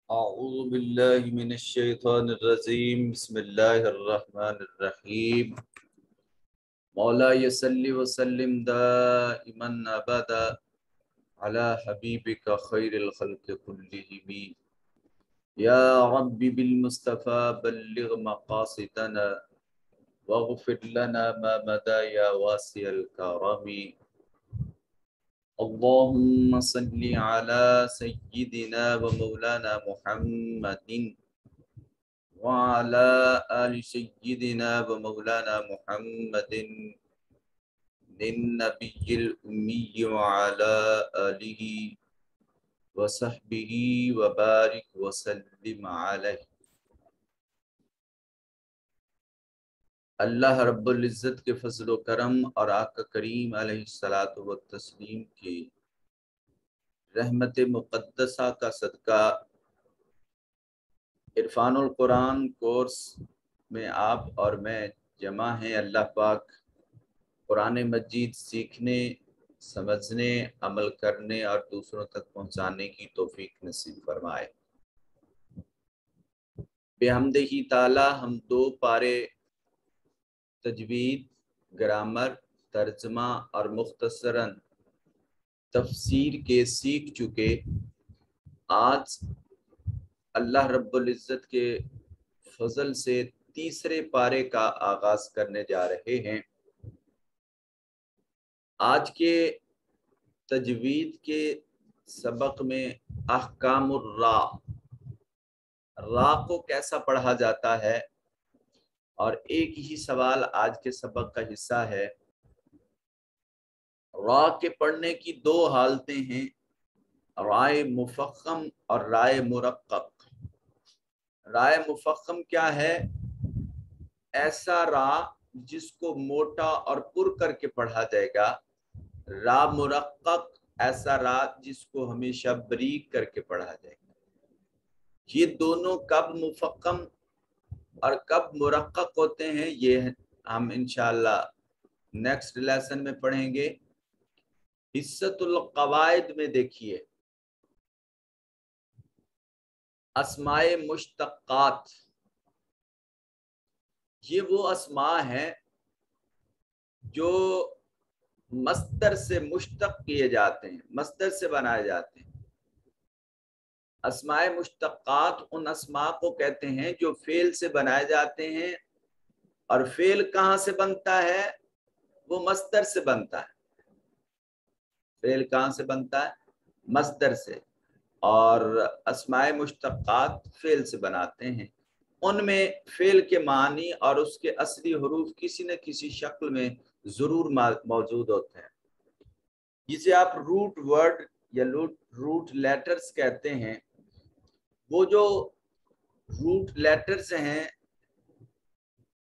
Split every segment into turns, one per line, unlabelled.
اعوذ باللہ من الشیطان الرجیم بسم اللہ الرحمن الرحیم مولا صلی وسلم دائما ابدا علی حبیبک خیر الخلق کلہم یا رب بالمصطفى بلغ مقاصدنا واغفر لنا ما مدى یا واسع الکرم اللهم صل على سيدنا ومولانا محمد وعلى آل سيدنا ومولانا محمد النبي الأمي وعلى آله وصحبه وبارك وسلم عليه۔ اللہ رب العزت کے فضل و کرم اور آقا کریم علیہ الصلاۃ والتسلیم کی رحمت مقدسہ کا صدقہ عرفان القرآن کورس میں آپ اور میں جمع ہیں۔ اللہ پاک قرآن مجید سیکھنے، سمجھنے، عمل کرنے اور دوسروں تک پہنچانے کی توفیق نصیب فرمائے۔ بحمدہ تعالی ہم 2 پارے تجوید، گرامر، ترجمہ اور مختصراً تفسیر کے سیکھ چکے۔ آج اللہ رب العزت کے فضل سے تیسرے پارے کا آغاز کرنے جا رہے ہیں۔ آج کے تجوید کے سبق میں احکام الرا، را کو کیسا پڑھا جاتا ہے، اور ایک ہی سوال آج کے سبق کا حصہ ہے۔ را کے پڑھنے کی 2 حالتیں ہیں، رائے مفخم اور رائے مرقق۔ رائے مفخم کیا ہے؟ ایسا را جس کو موٹا اور پر کر کے پڑھا جائے گا۔ را مرقق ایسا را جس کو ہمیشہ بریک کر کے پڑھا جائے گا۔ یہ دونوں کب مفخم اور کب مرقق ہوتے ہیں یہ ہم انشاءاللہ نیکسٹ لیسن میں پڑھیں گے۔ حصۃ القواعد میں دیکھیے، اسماء مشتقات، یہ وہ اسماء ہیں جو مصدر سے مشتق کیے جاتے ہیں، مصدر سے بنائے جاتے ہیں۔ اسماء مشتقات ان اسماء کو کہتے ہیں جو فعل سے بنائے جاتے ہیں، اور فعل کہاں سے بنتا ہے؟ وہ مصدر سے بنتا ہے۔ فعل کہاں سے بنتا ہے؟ مصدر سے، اور اسماء مشتقات فعل سے بناتے ہیں۔ ان میں فعل کے معنی اور اس کے اصلی حروف کسی نہ کسی شکل میں ضرور موجود ہوتے ہیں۔ جسے آپ روٹ ورڈ یا روٹ لیٹرز کہتے ہیں، وہ جو روٹ لیٹرز ہیں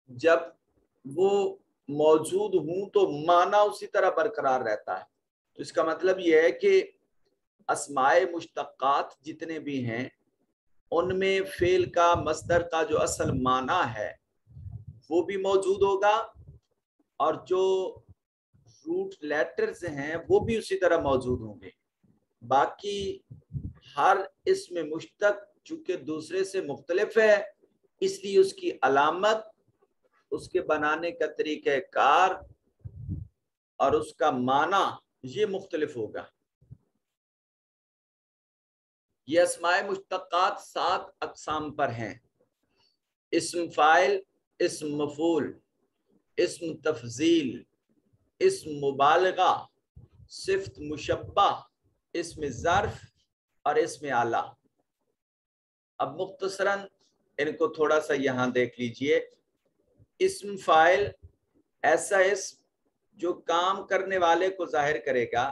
جب وہ موجود ہوں تو معنی اسی طرح برقرار رہتا ہے۔ تو اس کا مطلب یہ ہے کہ اسماء مشتقات جتنے بھی ہیں ان میں فعل کا، مصدر کا جو اصل معنی ہے وہ بھی موجود ہوگا، اور جو روٹ لیٹرز ہیں وہ بھی اسی طرح موجود ہوں گے۔ باقی ہر اسم مشتق چونکہ دوسرے سے مختلف ہے، اس لیے اس کی علامت، اس کے بنانے کا طریقہ کار اور اس کا معنی یہ مختلف ہوگا۔ یہ اسماء مشتقات 7 اقسام پر ہیں۔ اسم فاعل، اسم مفعول، اسم تفضیل، اسم مبالغہ، صفت مشبہ، اسم ظرف اور اسم اعلیٰ۔ اب مختصراً ان کو تھوڑا سا یہاں دیکھ لیجئے۔ اسم فاعل ایسا اسم جو کام کرنے والے کو ظاہر کرے گا،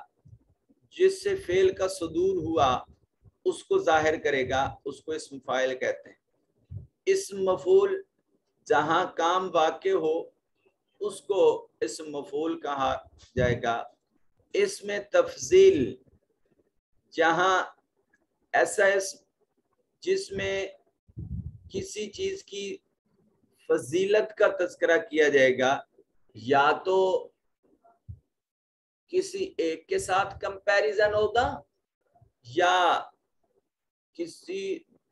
جس سے فعل کا صدور ہوا اس کو ظاہر کرے گا، اس کو اسم فاعل کہتے ہیں۔ اسم مفعول جہاں کام واقع ہو اس کو اسم مفعول کہا جائے گا۔ اسم تفضیل جہاں ایسا اسم جس میں کسی چیز کی فضیلت کا تذکرہ کیا جائے گا، یا تو کسی ایک کے ساتھ کمپیریزن ہوگا یا کسی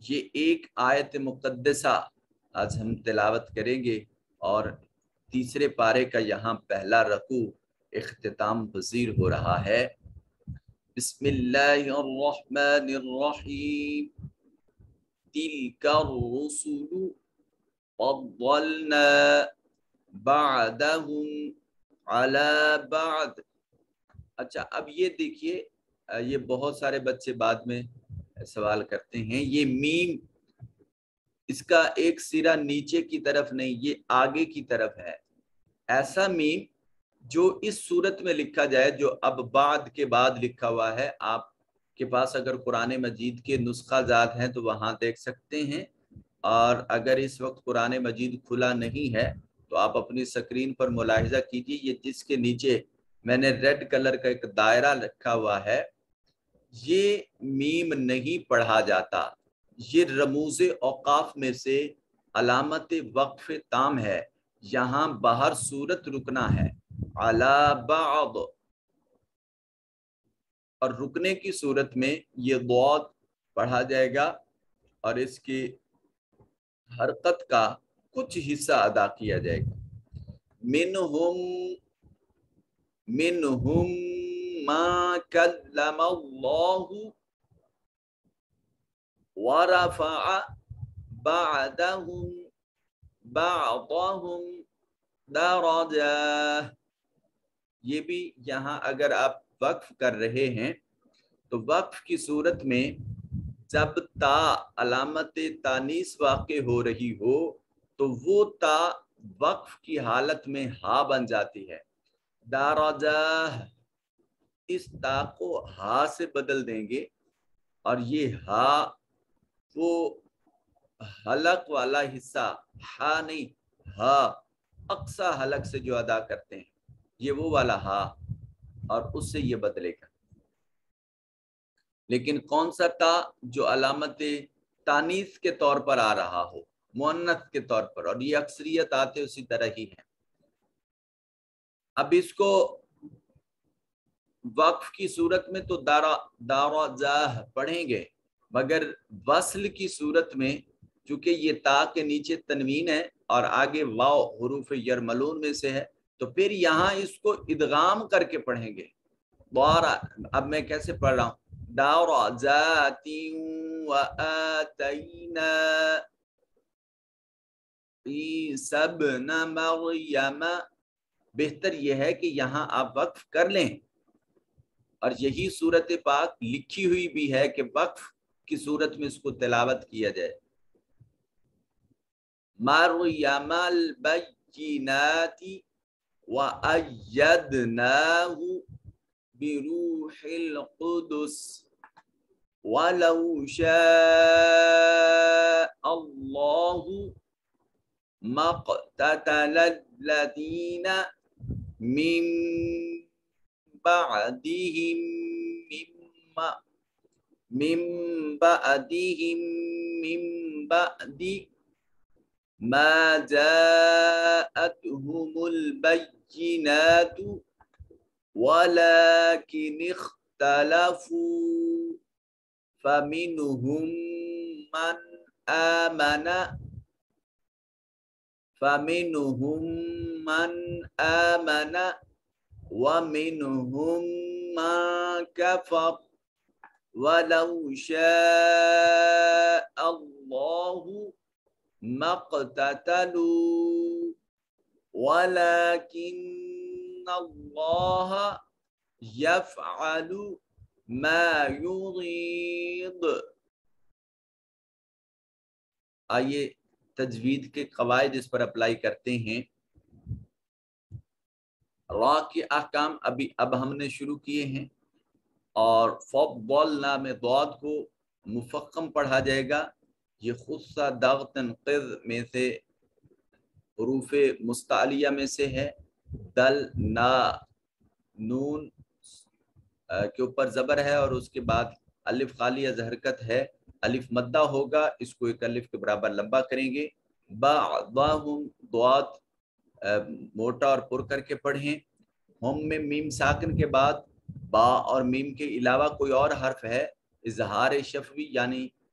یہ ایک آیت مقدسہ آج ہم تلاوت کریں گے، اور تیسرے پارے کا یہاں پہلا رکوع اختتام پذیر ہو رہا ہے۔ بسم اللہ الرحمن الرحیم، تلک الرسل فضلنا بعدهم على بعد۔ اچھا، اب یہ دیکھیے، یہ بہت سارے بچے بعد میں سوال کرتے ہیں، یہ میم اس کا ایک سرا نیچے کی طرف نہیں، یہ آگے کی طرف ہے۔ ایسا میم جو اس صورت میں لکھا جائے جو اب بعد کے بعد لکھا ہوا ہے، آپ کے پاس اگر قرآن مجید کے نسخہ جات ہیں تو وہاں دیکھ سکتے ہیں، اور اگر اس وقت قرآن مجید کھلا نہیں ہے تو آپ اپنی سکرین پر ملاحظہ کیجیے، یہ جس کے نیچے میں نے ریڈ کلر کا ایک دائرہ رکھا ہوا ہے، یہ میم نہیں پڑھا جاتا۔ یہ رموز اوقاف میں سے علامت وقف تام ہے، یہاں باہر صورت رکنا ہے، علی بعض، اور رکنے کی صورت میں یہ ضاد پڑھا جائے گا اور اس کی حرکت کا کچھ حصہ ادا کیا جائے گا۔ منہم ما کلم اللہ ورفع بعدهم درجہ۔ یہ بھی یہاں اگر آپ وقف کر رہے ہیں تو وقف کی صورت میں جب تا علامت تانیث واقع ہو رہی ہو تو وہ تا وقف کی حالت میں ہا بن جاتی ہے۔ درجہ، اس تا کو ہا سے بدل دیں گے، اور یہ ہا وہ حلق والا حصہ، ہا نہیں، ہا اقصی حلق سے جو ادا کرتے ہیں، یہ وہ والا ہا، اور اس سے یہ بدلے گا۔ لیکن کون سا تا؟ جو علامت تانیث کے طور پر آ رہا ہو، مؤنث کے طور پر، اور یہ اکثریت آتے اسی طرح ہی ہیں۔ اب اس کو وقف کی صورت میں تو دارجہ پڑھیں گے، مگر وصل کی صورت میں چونکہ یہ تا کے نیچے تنوین ہے اور آگے واو حروف یرملون میں سے ہے، تو پھر یہاں اس کو ادغام کر کے پڑھیں گے۔ اب میں کیسے پڑھ رہا ہوں؟ درجات وآتینا عیسی ابن مریم۔ بہتر یہ ہے کہ یہاں آپ وقف کر لیں، اور یہی صورت پاک لکھی ہوئی بھی ہے کہ وقف کی صورت میں اس کو تلاوت کیا جائے۔ مریم البینات وأیدناہ بروح القدس ولو شاء اللہ ما اقتتل الذین من بعدهم من بعد ما جاءتهم البينات ولكن اختلفوا فمنهم من آمن ومنهم من كفر ولو شاء الله ما اقتتلوا ولكن الله يفعل ما يريد۔ آئیے تجوید کے قواعد اس پر اپلائی کرتے ہیں۔ را کے احکام اب ہم نے شروع کیے ہیں، اور فضلنا میں ضاد کو مفخم پڑھا جائے گا۔ یہ خصہ ضغطن قذ میں سے حروف مستعلیہ میں سے ہے۔ دل نا نون کے اوپر زبر ہے اور اس کے بعد الف خالی از حرکت ہے، الف مدہ ہوگا، اس کو ایک الف کے برابر لمبا کریں گے۔ بعضهم ضاد موٹا اور پر کر کے پڑھیں۔ ہم میں میم ساکن کے بعد با اور میم کے علاوہ کوئی اور حرف ہے، اظہار شفوی یعنی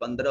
15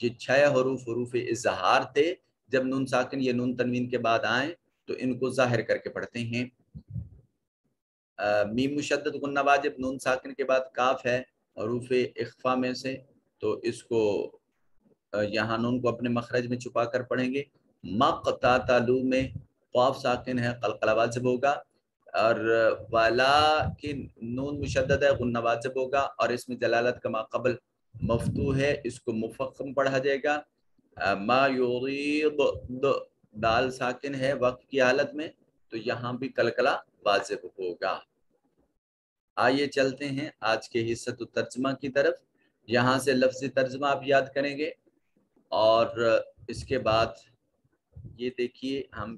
یہ 6 حروف اظہار تھے. جب نون ساکن یا نون تنوین کے بعد آئیں تو ان کو ظاہر کر کے پڑھتے ہیں. میم مشدد غنہ واجب نون ساکن کے بعد کاف ہے حروف اخفا میں سے، تو اس کو یہاں نون کو اپنے مخرج میں چھپا کر پڑھیں گے. مقتاتلو میں قاف ساکن ہے، قلقلہ واجب ہوگا. اور ولیکن نون مشدد ہے، غنہ واجب ہوگا، اور اس میں جلالت کما قبل مفتوح ہے، اس کو مفخم پڑھا جائے گا. ما یرید دال ساکن ہے وقف کی حالت میں، تو یہاں بھی قلقلہ واجب ہوگا. آئیے چلتے ہیں آج کے حصۃ الترجمہ کی طرف. یہاں سے لفظی ترجمہ آپ یاد کریں گے، اور اس کے بعد یہ دیکھیے ہم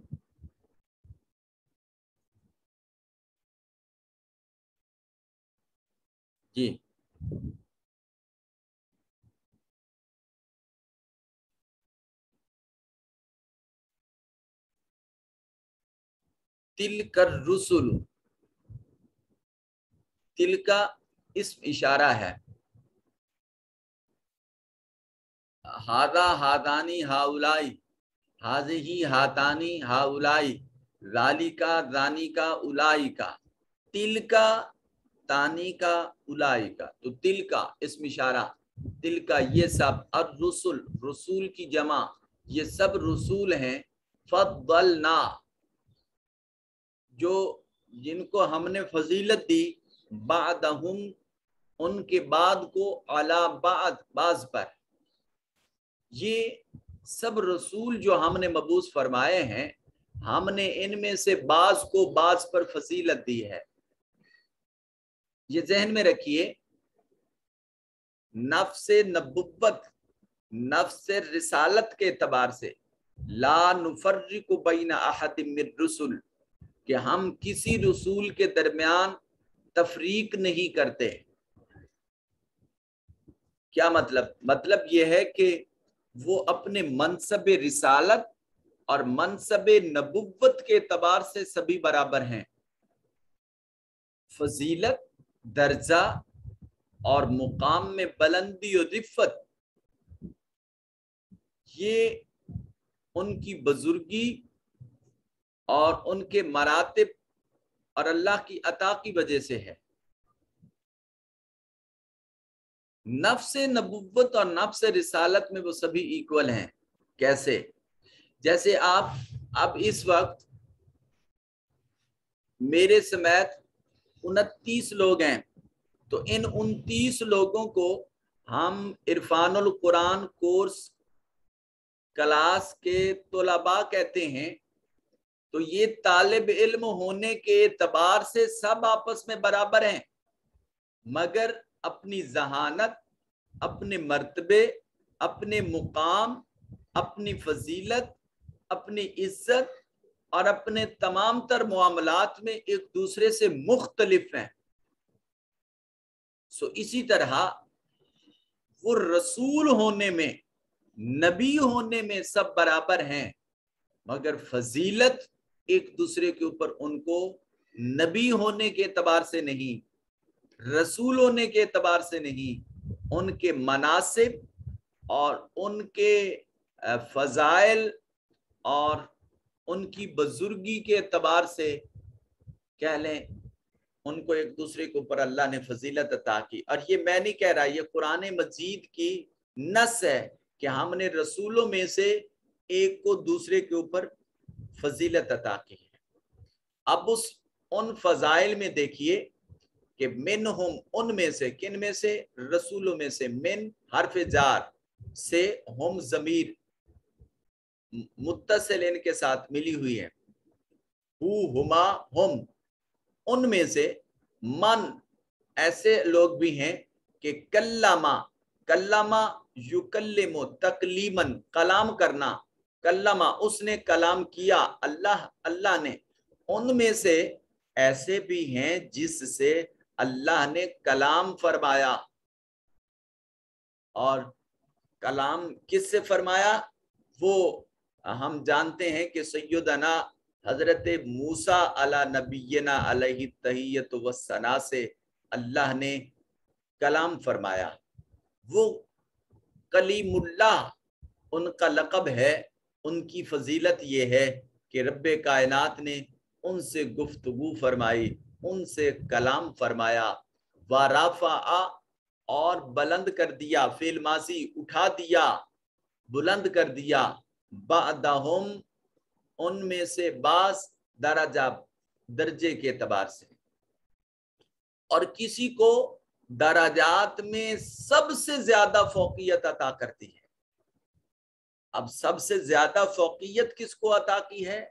جی تلک الرسل، تلک اسم اشارہ ہے. ہاذا ہادانی ہاولائی، ہاذہی ہاتانی ہاولائی، ذالکا ذانیکا اولائکا، تلکا تانیکا اولائکا. تو تلکا اسم اشارہ، تلکا یہ سب، الرسل رسول کی جمع، یہ سب رسول ہیں. فضلنا جو جن کو ہم نے فضیلت دی، بعدہم ان کے بعد کو، علی بعد بعض پر. یہ سب رسول جو ہم نے مبعوث فرمائے ہیں، ہم نے ان میں سے بعض کو بعض پر فضیلت دی ہے. یہ ذہن میں رکھیے، نفس نبوت، نفس رسالت کے اعتبار سے، لا نفرق بین احد من رسل، کہ ہم کسی رسول کے درمیان تفریق نہیں کرتے. کیا مطلب؟ مطلب یہ ہے کہ وہ اپنے منصب رسالت اور منصب نبوت کے اعتبار سے سبھی برابر ہیں. فضیلت، درجہ اور مقام میں بلندی و رفت، یہ ان کی بزرگی اور ان کے مراتب اور اللہ کی عطا کی وجہ سے ہے. نفس نبوت اور نفس رسالت میں وہ سبھی ایکول ہیں. کیسے؟ جیسے آپ اب اس وقت میرے سمیت 29 لوگ ہیں، تو ان 29 لوگوں کو ہم عرفان القرآن کورس کلاس کے طلباء کہتے ہیں. تو یہ طالب علم ہونے کے اعتبار سے سب آپس میں برابر ہیں، مگر اپنی ذہانت، اپنے مرتبے، اپنے مقام، اپنی فضیلت، اپنی عزت اور اپنے تمام تر معاملات میں ایک دوسرے سے مختلف ہیں. اسی طرح وہ رسول ہونے میں، نبی ہونے میں سب برابر ہیں، مگر فضیلت ایک دوسرے کے اوپر ان کو نبی ہونے کے اعتبار سے نہیں، رسول ہونے کے اعتبار سے نہیں، ان کے مناصب اور ان کے فضائل اور ان کی بزرگی کے اعتبار سے کہہ لیں ان کو ایک دوسرے کے اوپر اللہ نے فضیلت عطا کی. اور یہ میں نہیں کہہ رہا، یہ قرآن مجید کی نص ہے کہ ہم نے رسولوں میں سے ایک کو دوسرے کے اوپر فضیلت عطا کی ہے. اب ان فضائل میں دیکھیے کہ منہم ان میں سے، کن میں سے؟ رسولوں میں سے. من حرف جار سے، ہم ضمیر متصل ان کے ساتھ ملی ہوئی ہے. ہما ہم، ان میں سے. من ایسے لوگ بھی ہیں کہ کلمہ یکلم تکلیمن، کلام کرنا، کلمہ اس نے کلام کیا، اللہ نے. ان میں سے ایسے بھی ہیں جس سے اللہ نے کلام فرمایا. اور کلام کس سے فرمایا؟ وہ ہم جانتے ہیں کہ سیدنا حضرت موسیٰ علی نبینا علیہ التحیۃ والثناء سے اللہ نے کلام فرمایا. وہ کلیم اللہ ان کا لقب ہے، ان کی فضیلت یہ ہے کہ رب کائنات نے ان سے گفتگو فرمائی، ان سے کلام فرمایا، ورفع اور بلند کر دیا، فعل ماضی اٹھا دیا، بلند کر دیا، بعدہم ان میں سے بعض درجہ درجے کے اعتبار سے، اور کسی کو درجات میں سب سے زیادہ فوقیت عطا کرتی ہے۔ اب سب سے زیادہ فوقیت کس کو عطا کی ہے؟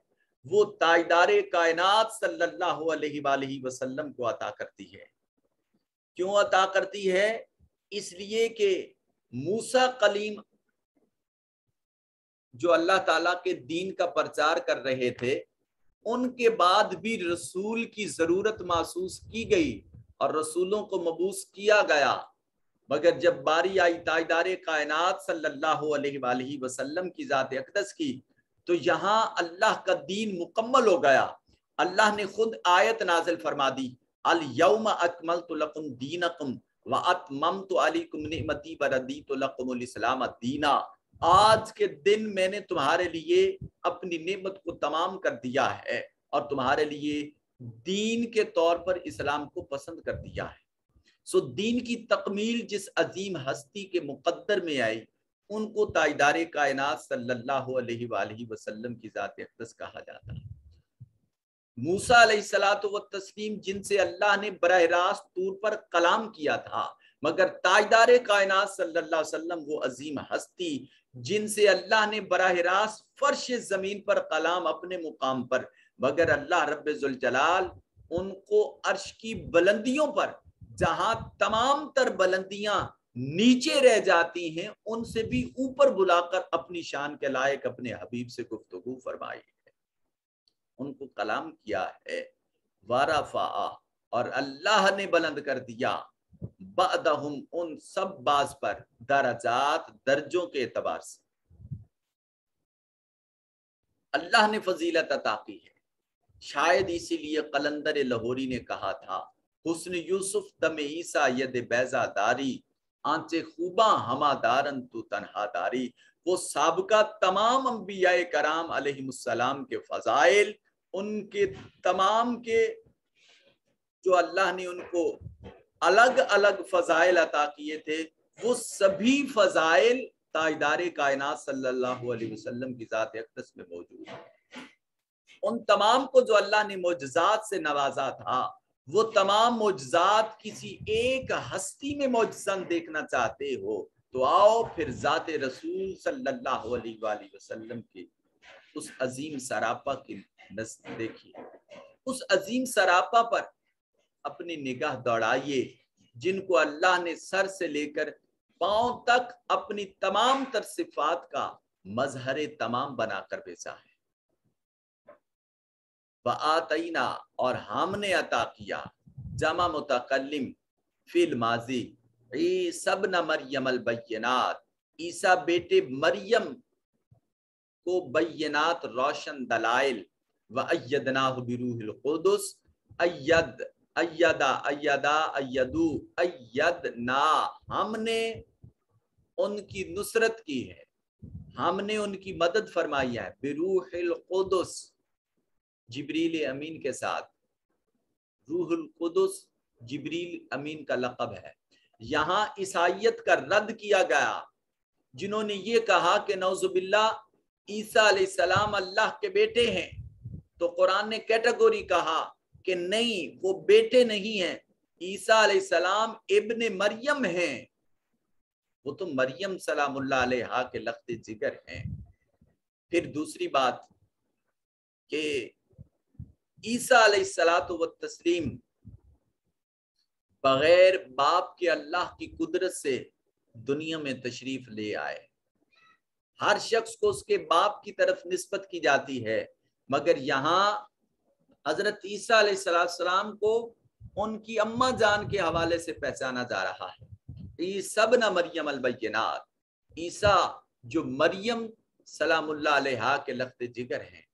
وہ تاجدار کائنات صلی اللہ علیہ وآلہ وسلم کو عطا کرتی ہے۔ کیوں عطا کرتی ہے؟ اس لیے کہ موسیٰ کلیم جو اللہ تعالیٰ کے دین کا پرچار کر رہے تھے، ان کے بعد بھی رسول کی ضرورت محسوس کی گئی اور رسولوں کو مبعوث کیا گیا، مگر جب باری آئی تاجدار کائنات صلی اللہ علیہ وآلہ وسلم کی ذات اقدس کی تو یہاں اللہ کا دین مکمل ہو گیا۔ اللہ نے خود آیت نازل فرما دی، الیوم اکملت لکم دینکم واتممت علیکم نعمتی وردیت لکم الاسلام دینا، آج کے دن میں نے تمہارے لیے اپنی نعمت کو تمام کر دیا ہے اور تمہارے لیے دین کے طور پر اسلام کو پسند کر دیا ہے۔ سو دین کی تکمیل جس عظیم ہستی کے مقدر میں آئی، ان کو تاجدار کائنات صلی اللہ علیہ وآلہ وسلم کی ذات اقدس کہا جاتا ہے۔ موسیٰ علیہ الصلوۃ والتسلیم جن سے اللہ نے براہ راست طور پر کلام کیا تھا، مگر تاجدار کائنات صلی اللہ علیہ وسلم وہ عظیم ہستی جن سے اللہ نے براہ راست فرش زمین پر کلام اپنے مقام پر، مگر اللہ رب ذوالجلال ان کو عرش کی بلندیوں پر، جہاں تمام تر بلندیاں نیچے رہ جاتی ہیں، ان سے بھی اوپر بلا کر اپنی شان کے لائق اپنے حبیب سے گفتگو فرمائی ہے، ان کو کلام کیا ہے۔ ورفع اور اللہ نے بلند کر دیا، بعدہم ان سب بعض پر، درجات درجوں کے اعتبار سے اللہ نے فضیلت عطا کی ہے۔ شاید اسی لیے قلندر لاہوری نے کہا تھا، حسن یوسف دم عیسیٰ ید بیضا داری، آنچے خوباں ہما دارن تو تنہا داری۔ وہ سابقہ تمام انبیاء کرام علیہ السلام کے فضائل، ان کے تمام کے جو اللہ نے ان کو الگ الگ فضائل عطا کیے تھے، وہ سبھی فضائل تاجدار کائنات صلی اللہ علیہ وسلم کی ذات اقدس میں موجود ہیں۔ ان تمام کو جو اللہ نے معجزات سے نوازا تھا، وہ تمام معجزات کسی ایک ہستی میں معجزہ دیکھنا چاہتے ہو تو آؤ پھر ذات رسول صلی اللہ علیہ وآلہ وسلم کے اس عظیم سراپا کی نظر دیکھیے، اس عظیم سراپا پر اپنی نگاہ دوڑائیے، جن کو اللہ نے سر سے لے کر پاؤں تک اپنی تمام تر صفات کا مظہر تمام بنا کر بھیجا ہے۔ وآتینا اور ہم نے عطا کیا، جمع متکلم فعل ماضی، عیسی ابن مریم البینات، عیسیٰ بیٹے مریم کو بینات روشن دلائل، وَأَيَّدْنَاهُ بِرُوحِ الْقُدُسِ، ایدو ایدنا، ہم نے ان کی نصرت کی ہے، ہم نے ان کی مدد فرمائی ہے، بروح القدس، جبریل امین کے ساتھ۔ روح القدس جبریل امین کا لقب ہے۔ یہاں عیسائیت کا رد کیا گیا، جنہوں نے یہ کہا کہ نعوذ باللہ عیسیٰ علیہ السلام اللہ کے بیٹے ہیں، تو قرآن نے کیٹیگوری کہا کہ نہیں، وہ بیٹے نہیں ہیں، عیسیٰ علیہ السلام ابن مریم ہیں، وہ تو مریم سلام اللہ علیہا کے لخت جگر ہیں۔ پھر دوسری بات کہ عیسیٰ علیہ السلام بغیر باپ کے اللہ کی قدرت سے دنیا میں تشریف لے آئے۔ ہر شخص کو اس کے باپ کی طرف نسبت کی جاتی ہے، مگر یہاں حضرت عیسیٰ علیہ السلام کو ان کی اماں جان کے حوالے سے پہچانا جا رہا ہے۔ عیسی ابن مریم البینات، عیسیٰ جو مریم سلام اللہ علیہا کے لخت جگر ہیں،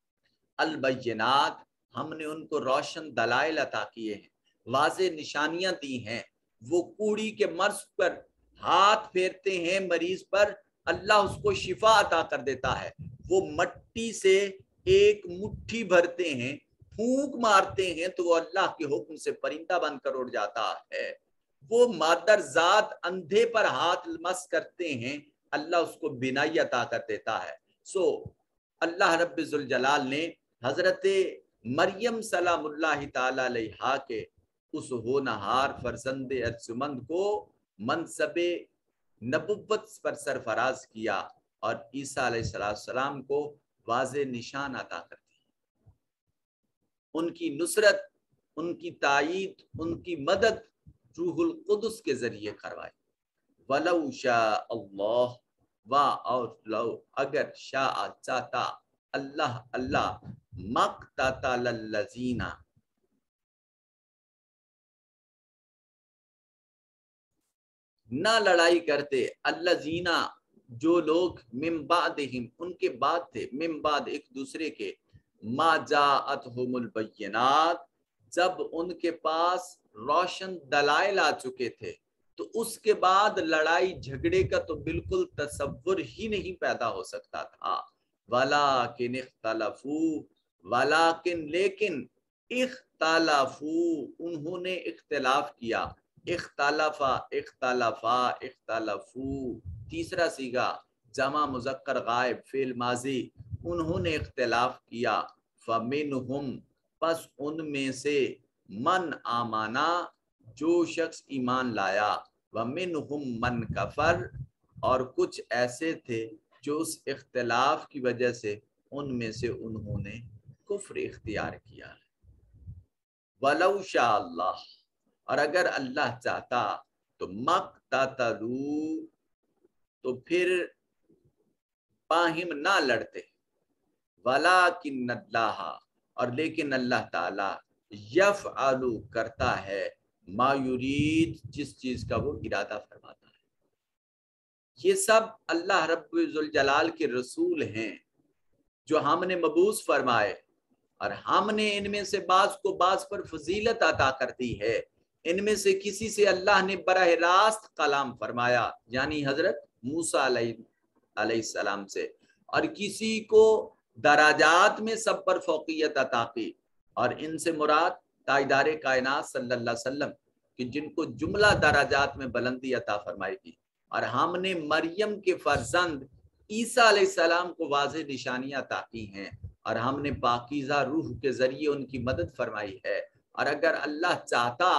البینات، ہم نے ان کو روشن دلائل عطا کیے ہیں، واضح نشانیاں دی ہیں۔ وہ کوڑی کے مرض پر ہاتھ پھیرتے ہیں مریض پر اللہ اس کو شفا عطا کر دیتا ہے. وہ مٹی سے ایک مٹھی بھرتے ہیں, پھونک مارتے ہیں تو وہ اللہ کے حکم سے پرندہ بن کر اڑ جاتا ہے. وہ مادر ذات اندھے پر ہاتھ مس کرتے ہیں, اللہ اس کو بینائی عطا کر دیتا ہے. سو اللہ رب ذوالجلال نے حضرت مریم سلام اللہ تعالی علیہا کے اس ہونہار فرزند ارجمند کو منصب نبوت پر سرفراز کیا اور عیسیٰ علیہ السلام کو واضح نشان عطا کر دی. ان کی نصرت, ان کی تائید, ان کی مدد روح القدس کے ذریعے کروائی. وَلَوْ شَاءَ اللَّهُ اور لو اگر شاء چاہتا اللہ مقتتل الذین نہ لڑائی کرتے الذین جو لوگ من بعدہم ان کے بعد تھے, من بعد ایک دوسرے کے, ما جاءتہم البینات جب ان کے پاس روشن دلائل آ چکے تھے, تو اس کے بعد لڑائی جھگڑے کا تو بالکل تصور ہی نہیں پیدا ہو سکتا تھا. وَلَٰكِنْ اخْتَلَفُوا وَلَٰكِنْ لیکن اختلافو انہوں نے اختلاف کیا. اختلفو تیسرا صیغہ جمع مذکر غائب فعل ماضی, انہوں نے اختلاف کیا. فَمِنْهُمْ پس ان میں سے من آمانا جو شخص ایمان لایا, وَمِنْهُمْ مَنْ کفر اور کچھ ایسے تھے جو اس اختلاف کی وجہ سے ان میں سے انہوں نے کفر اختیار کیا. وَلَوْ شَاءَ اللَّهُ اور اگر اللہ چاہتا تو مقتتلوا تو پھر باہم نہ لڑتے. وَلَٰكِنَّ اللَّهَ اور لیکن اللہ تعالی یفعل کرتا ہے ما یرید جس چیز کا وہ ارادہ فرماتا ہے. یہ سب اللہ رب ذوالجلال کے رسول ہیں جو ہم نے مبعوث فرمائے, اور ہم نے ان میں سے بعض کو بعض پر فضیلت عطا کر دی ہے. ان میں سے کسی سے اللہ نے براہ راست کلام فرمایا یعنی حضرت موسیٰ علیہ السلام سے, اور کسی کو درجات میں سب پر فوقیت عطا کی, اور ان سے مراد تاجدار کائنات صلی اللہ علیہ وسلم کہ جن کو جملہ درجات میں بلندی عطا فرمائی کی. اور ہم نے مریم کے فرزند عیسیٰ علیہ السلام کو واضح نشانیاں عطا کی ہیں, اور ہم نے پاکیزہ روح کے ذریعے ان کی مدد فرمائی ہے. اور اگر اللہ چاہتا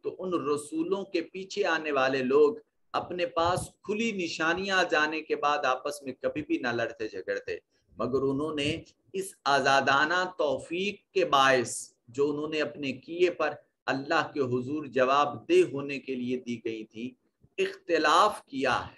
تو ان رسولوں کے پیچھے آنے والے لوگ اپنے پاس کھلی نشانیاں جانے کے بعد آپس میں کبھی بھی نہ لڑتے جھگڑتے, مگر انہوں نے اس آزادانہ توفیق کے باعث جو انہوں نے اپنے کیے پر اللہ کے حضور جواب دہ ہونے کے لیے دی گئی تھی اختلاف کیا ہے.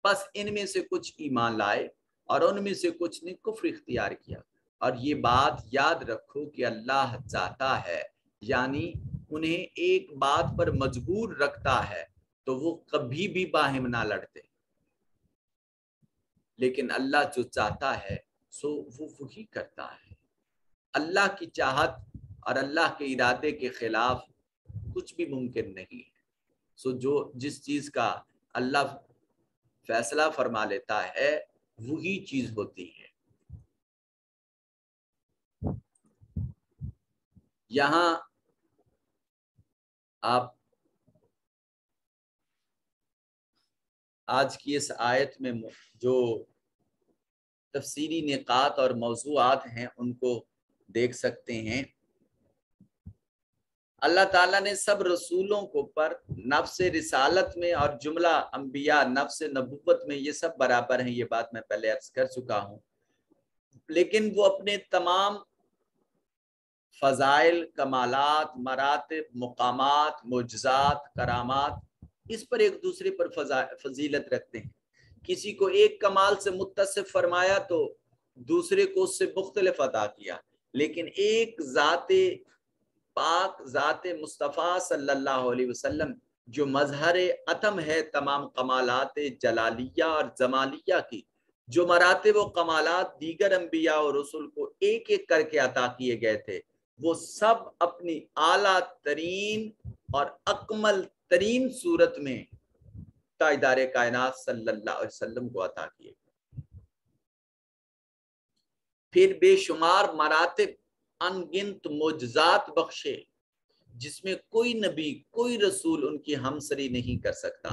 بس ان میں سے کچھ ایمان لائے اور ان میں سے کچھ نے کفر اختیار کیا. اور یہ بات یاد رکھو کہ اللہ چاہتا ہے یعنی انہیں ایک بات پر مجبور رکھتا ہے تو وہ کبھی بھی باہم نہ لڑتے, لیکن اللہ جو چاہتا ہے سو وہ وہی کرتا ہے. اللہ کی چاہت اور اللہ کے ارادے کے خلاف کچھ بھی ممکن نہیں ہے. سو جو جس چیز کا اللہ فیصلہ فرما لیتا ہے وہی چیز ہوتی ہے. یہاں آپ آج کی اس آیت میں جو تفسیری نقاط اور موضوعات ہیں ان کو دیکھ سکتے ہیں. اللہ تعالیٰ نے سب رسولوں کو پر نفس رسالت میں اور جملہ انبیاء نفس نبوت میں یہ سب برابر ہیں, یہ بات میں پہلے عرض کر چکا ہوں, لیکن وہ اپنے تمام فضائل, کمالات, مراتب, مقامات, معجزات, کرامات اس پر ایک دوسرے پر فضیلت رکھتے ہیں. کسی کو ایک کمال سے متصف فرمایا تو دوسرے کو اس سے مختلف عطا کیا, لیکن ایک ذات پاک ذات مصطفیٰ صلی اللہ علیہ وسلم جو مظہر اتم ہے تمام کمالات جلالیہ اور جمالیہ کی, جو مراتب و کمالات دیگر انبیاء اور رسول کو ایک ایک کر کے عطا کیے گئے تھے, وہ سب اپنی اعلیٰ ترین اور اکمل ترین صورت میں تاجدار کائنات صلی اللہ علیہ وسلم کو عطا کیے. پھر بے شمار مراتب ان گنت معجزات بخشے جس میں کوئی نبی کوئی رسول ان کی ہمسری نہیں کر سکتا.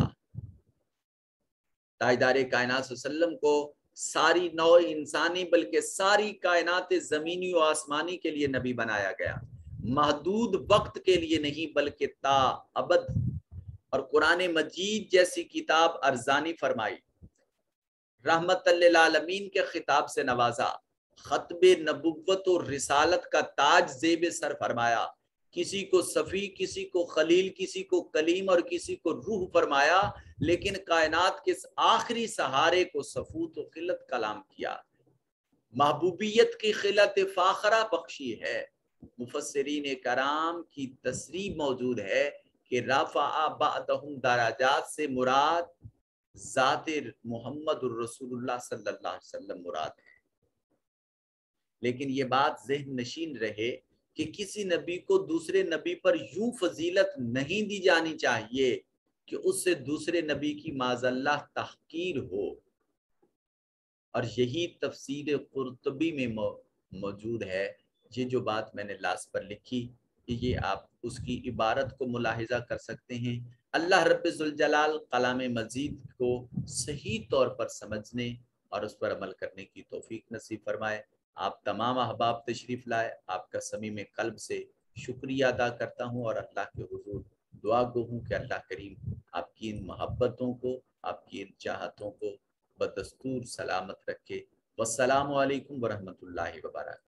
تاجدار کائنات صلی اللہ علیہ وسلم کو ساری نوع انسانی بلکہ ساری کائنات زمینی و آسمانی کے لیے نبی بنایا گیا، محدود وقت کے لیے نہیں بلکہ تا ابد. اور قرآن مجید جیسی کتاب ارزانی فرمائی، رحمت للعالمین کے خطاب سے نوازا، ختم نبوت و رسالت کا تاج زیب سر فرمایا، کسی کو صفی، کسی کو خلیل، کسی کو کلیم اور کسی کو روح فرمایا، لیکن کائنات کے آخری سہارے کو صفوت و خلت کلام کیا، محبوبیت کی خلت فاخرہ بخشی ہے. مفسرین کرام کی تصریح موجود ہے کہ رفع بعدہم درجات سے مراد ذات محمد الرسول اللہ صلی اللہ علیہ وسلم مراد ہے. لیکن یہ بات ذہن نشین رہے کہ کسی نبی کو دوسرے نبی پر یوں فضیلت نہیں دی جانی چاہیے کہ اس سے دوسرے نبی کی معاذ اللہ تحقیر ہو. اور یہی تفسیر قرطبی میں موجود ہے. یہ جو بات میں نے لاس پر لکھی، یہ آپ اس کی عبارت کو ملاحظہ کر سکتے ہیں. اللہ رب ذوالجلال کلام مجید کو صحیح طور پر سمجھنے اور اس پر عمل کرنے کی توفیق نصیب فرمائے. آپ تمام احباب تشریف لائے، آپ کا صمیم قلب سے شکریہ ادا کرتا ہوں اور اللہ کے حضور دعا گو ہوں کہ اللہ کریم آپ کی ان محبتوں کو، آپ کی ان چاہتوں کو بدستور سلامت رکھے. والسلام علیکم ورحمۃ اللہ وبرکاتہ.